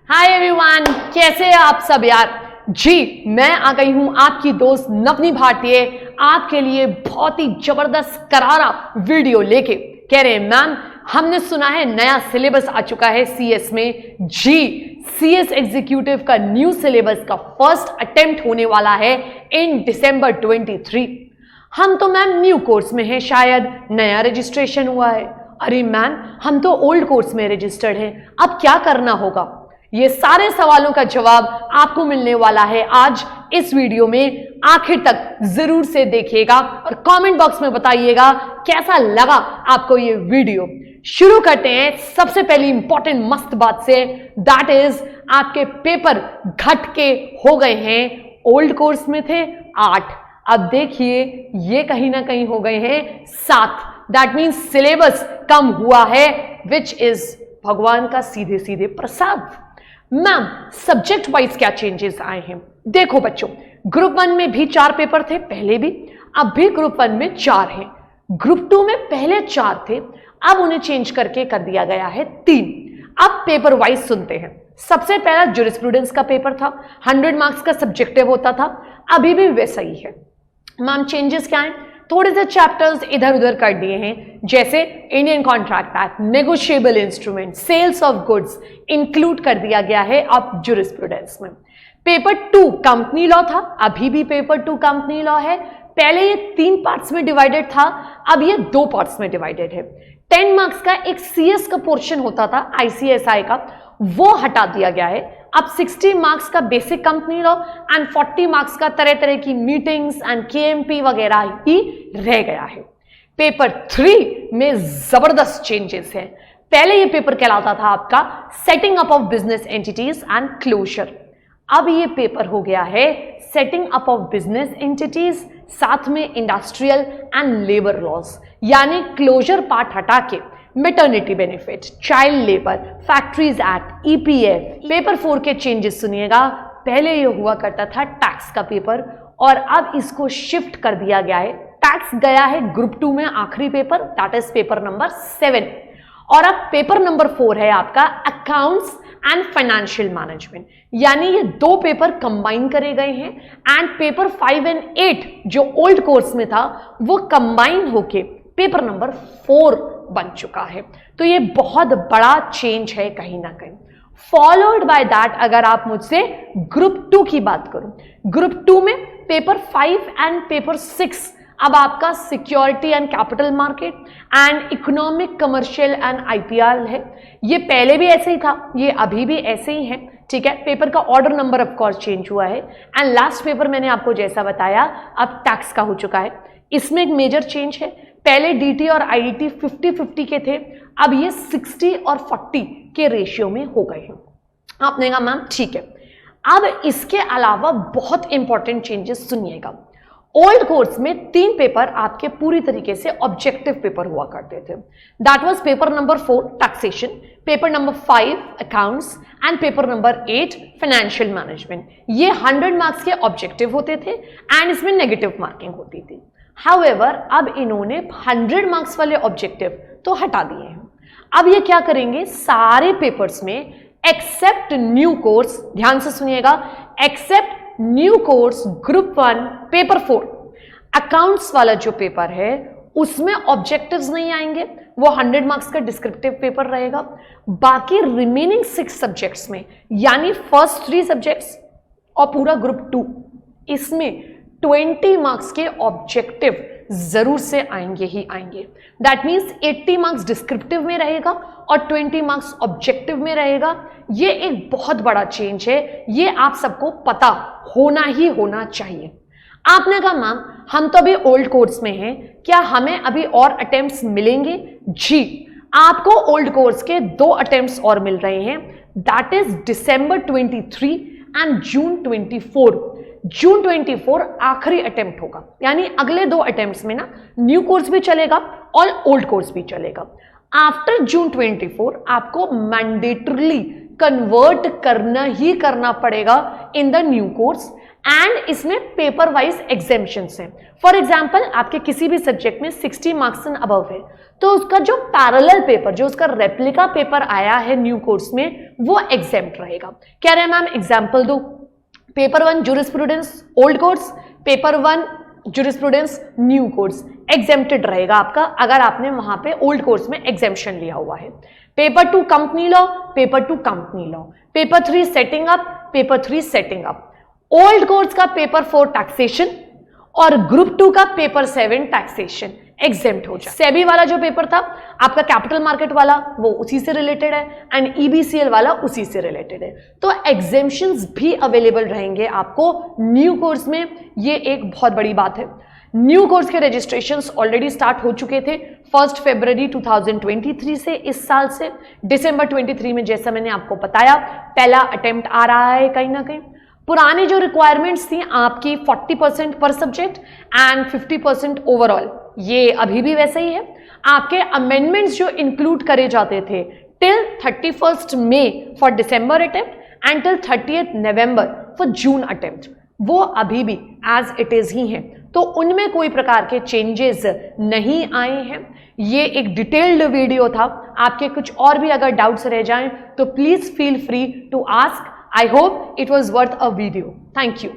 Hi everyone, कैसे हैं आप सब यार। जी मैं आ गई हूं आपकी दोस्त नवनी भारतीय आपके लिए बहुत ही जबरदस्त करारा वीडियो लेके। कह रहे हैं मैम हमने सुना है नया सिलेबस आ चुका है सीएस में। जी सीएस एग्जीक्यूटिव का न्यू सिलेबस का फर्स्ट अटेम्प्ट होने वाला है इन दिसंबर 23। हम तो मैम न्यू कोर्स में हैं, शायद नया रजिस्ट्रेशन हुआ है। अरे मैम हम तो ओल्ड कोर्स में रजिस्टर्ड हैं, अब क्या करना होगा? ये सारे सवालों का जवाब आपको मिलने वाला है आज इस वीडियो में। आखिर तक जरूर से देखिएगा और कमेंट बॉक्स में बताइएगा कैसा लगा आपको ये वीडियो। शुरू करते हैं सबसे पहली इंपॉर्टेंट मस्त बात से, दैट इज आपके पेपर घट के हो गए हैं। ओल्ड कोर्स में थे 8, अब देखिए ये कहीं ना कहीं हो गए हैं 7। दैट मीन्स सिलेबस कम हुआ है, विच इज भगवान का सीधे सीधे प्रसाद। मैम सब्जेक्ट वाइज क्या चेंजेस आए हैं? देखो बच्चों, ग्रुप 1 में भी 4 पेपर थे पहले भी, अब भी ग्रुप 1 में 4 हैं। ग्रुप 2 में पहले 4 थे, अब उन्हें चेंज करके कर दिया गया है 3। अब पेपर वाइज सुनते हैं। सबसे पहला ज्यूरिस्प्रूडेंस का पेपर था, 100 मार्क्स का सब्जेक्टिव होता था, अभी भी वैसा ही है। मैम चेंजेस क्या है? थोड़े से चैप्टर्स इधर उधर कर दिए हैं, जैसे Indian Contract Act, negotiable instrument, sales of goods include कर दिया गया है अब ज्यूरिस्प्रूडेंस में। पेपर 2 कंपनी लॉ था, अभी भी पेपर 2 कंपनी लॉ है। पहले ये 3 पार्ट्स में डिवाइडेड था, अब ये 2 पार्ट्स में डिवाइडेड है। 10 मार्क्स का एक सीएस का पोर्शन होता था आईसीएसआई का, वो हटा दिया गया है। अब 60 मार्क्स का basic company law and 40 marks का तरह तरह की मीटिंग्स एंड केएमपी वगैरह ही रह गया है। पेपर 3 में जबरदस्त चेंजेस हैं। पहले ये पेपर कहलाता था आपका setting up of business entities and closure, अब ये पेपर हो गया है setting up of business entities साथ में इंडस्ट्रियल एंड लेबर लॉज, यानी क्लोजर पार्ट हटा के maternity benefit, child labour, factories act, EPF. Paper 4 के चेंजेस सुनिएगा। पहले ये हुआ करता था टैक्स का पेपर और अब इसको शिफ्ट कर दिया गया है। टैक्स गया है ग्रुप 2 में आखिरी paper, that is paper number 7, और अब पेपर नंबर 4 है आपका अकाउंट्स एंड फाइनेंशियल मैनेजमेंट, यानी ये 2 पेपर कंबाइन करे गए हैं। एंड पेपर 5 एंड 8 जो ओल्ड कोर्स में था वो कंबाइन होके पेपर नंबर 4 बन चुका है। तो ये बहुत बड़ा चेंज है कहीं ना कहीं। फॉलोड बाय दैट अगर आप मुझसे ग्रुप 2 की बात करूं, ग्रुप 2 में पेपर 5 एंड पेपर 6 अब आपका security and capital market and economic commercial and IPR है। ये पहले भी ऐसे ही था, ये अभी भी ऐसे ही है, ठीक है। पेपर का order number of course change हुआ है। एंड लास्ट पेपर मैंने आपको जैसा बताया अब टैक्स का हो चुका है। इसमें एक मेजर चेंज है, पहले डीटी और आईडीटी 50-50 के थे, अब ये 60 और 40 के रेशियो में हो गए हैं। आपने कहा मैम ठीक है। अब इसके अलावा बहुत इंपॉर्टेंट चेंजेस सुनिएगा। ओल्ड कोर्स में 3 पेपर आपके पूरी तरीके से ऑब्जेक्टिव पेपर हुआ करते थे, that was paper number 4 taxation, paper number 5 accounts and paper number 8 financial management. ये 100 मार्क्स के ऑब्जेक्टिव होते थे एंड इसमें नेगेटिव मार्किंग होती थी। हाउएवर अब इन्होंने 100 मार्क्स वाले ऑब्जेक्टिव तो हटा दिए हैं। अब ये क्या करेंगे, सारे पेपर्स में एक्सेप्ट न्यू कोर्स, ध्यान से सुनिएगा, except new course group 1 paper 4 accounts वाला जो पेपर है उसमें ऑब्जेक्टिव्स नहीं आएंगे, वो 100 मार्क्स का डिस्क्रिप्टिव पेपर रहेगा। बाकी रिमेनिंग 6 सब्जेक्ट्स में, यानी फर्स्ट 3 सब्जेक्ट्स और पूरा ग्रुप 2, इसमें 20 मार्क्स के ऑब्जेक्टिव जरूर से आएंगे ही आएंगे। दैट मीन्स 80 मार्क्स डिस्क्रिप्टिव में रहेगा और 20 मार्क्स ऑब्जेक्टिव में रहेगा। ये एक बहुत बड़ा चेंज है, ये आप सबको पता होना ही होना चाहिए। आपने कहा मैम हम तो अभी ओल्ड कोर्स में हैं, क्या हमें अभी और अटेम्प्ट्स मिलेंगे? जी आपको ओल्ड कोर्स के 2 अटेम्प्ट्स और मिल रहे हैं, that is December 23 and June 24। जून 24 आखिरी अटेम्प्ट होगा, यानी अगले 2 अटेम्प्ट्स में ना न्यू कोर्स भी चलेगा और ओल्ड कोर्स भी चलेगा। आफ्टर जून 24 आपको मैंडेटरली कन्वर्ट करना ही करना पड़ेगा in the new course and इसमें पेपर वाइज एग्जेम्पशंस हैं। फॉर एग्जाम्पल आपके किसी भी सब्जेक्ट में 60 मार्क्स एंड अबव है तो उसका जो पैरेलल पेपर, जो उसका रेप्लिका पेपर आया है न्यू कोर्स में, वो एग्जेम्प्ट रहेगा। कह रहे हैं मैम एग्जाम्पल दो। Paper 1 jurisprudence old course, paper 1 jurisprudence new course exempted रहेगा आपका, अगर आपने वहां पे ओल्ड कोर्स में एग्जेम्पशन लिया हुआ है। Paper 2 company law, paper 2 company law, paper 3 setting up, paper 3 setting up, old course का पेपर 4 टैक्सेशन और ग्रुप 2 का पेपर 7 टैक्सेशन एग्जेम्प्ट हो जाए। सेबी वाला जो पेपर था आपका कैपिटल मार्केट वाला, वो उसी से रिलेटेड है एंड ईबीसीएल वाला उसी से रिलेटेड है। तो एग्जेम्पशंस भी अवेलेबल रहेंगे आपको न्यू कोर्स में, ये एक बहुत बड़ी बात है। न्यू कोर्स के रजिस्ट्रेशंस ऑलरेडी स्टार्ट हो चुके थे 1 फरवरी 2023 से, इस साल से दिसंबर 23 में, जैसा मैंने आपको बताया पहला अटेम्प्ट आ रहा है कहीं ना कहीं। पुरानी जो रिक्वायरमेंट्स थी आपकी 40% पर सब्जेक्ट एंड 50% ओवरऑल, ये अभी भी वैसे ही है। आपके अमेंडमेंट्स जो इंक्लूड करे जाते थे till 31 May for December attempt and till 30 November for June attempt, वो अभी भी एज इट इज ही हैं, तो उनमें कोई प्रकार के चेंजेस नहीं आए हैं। ये एक डिटेल्ड वीडियो था। आपके कुछ और भी अगर डाउट्स रह जाएं तो please feel free to ask. I hope it was worth a video. Thank you.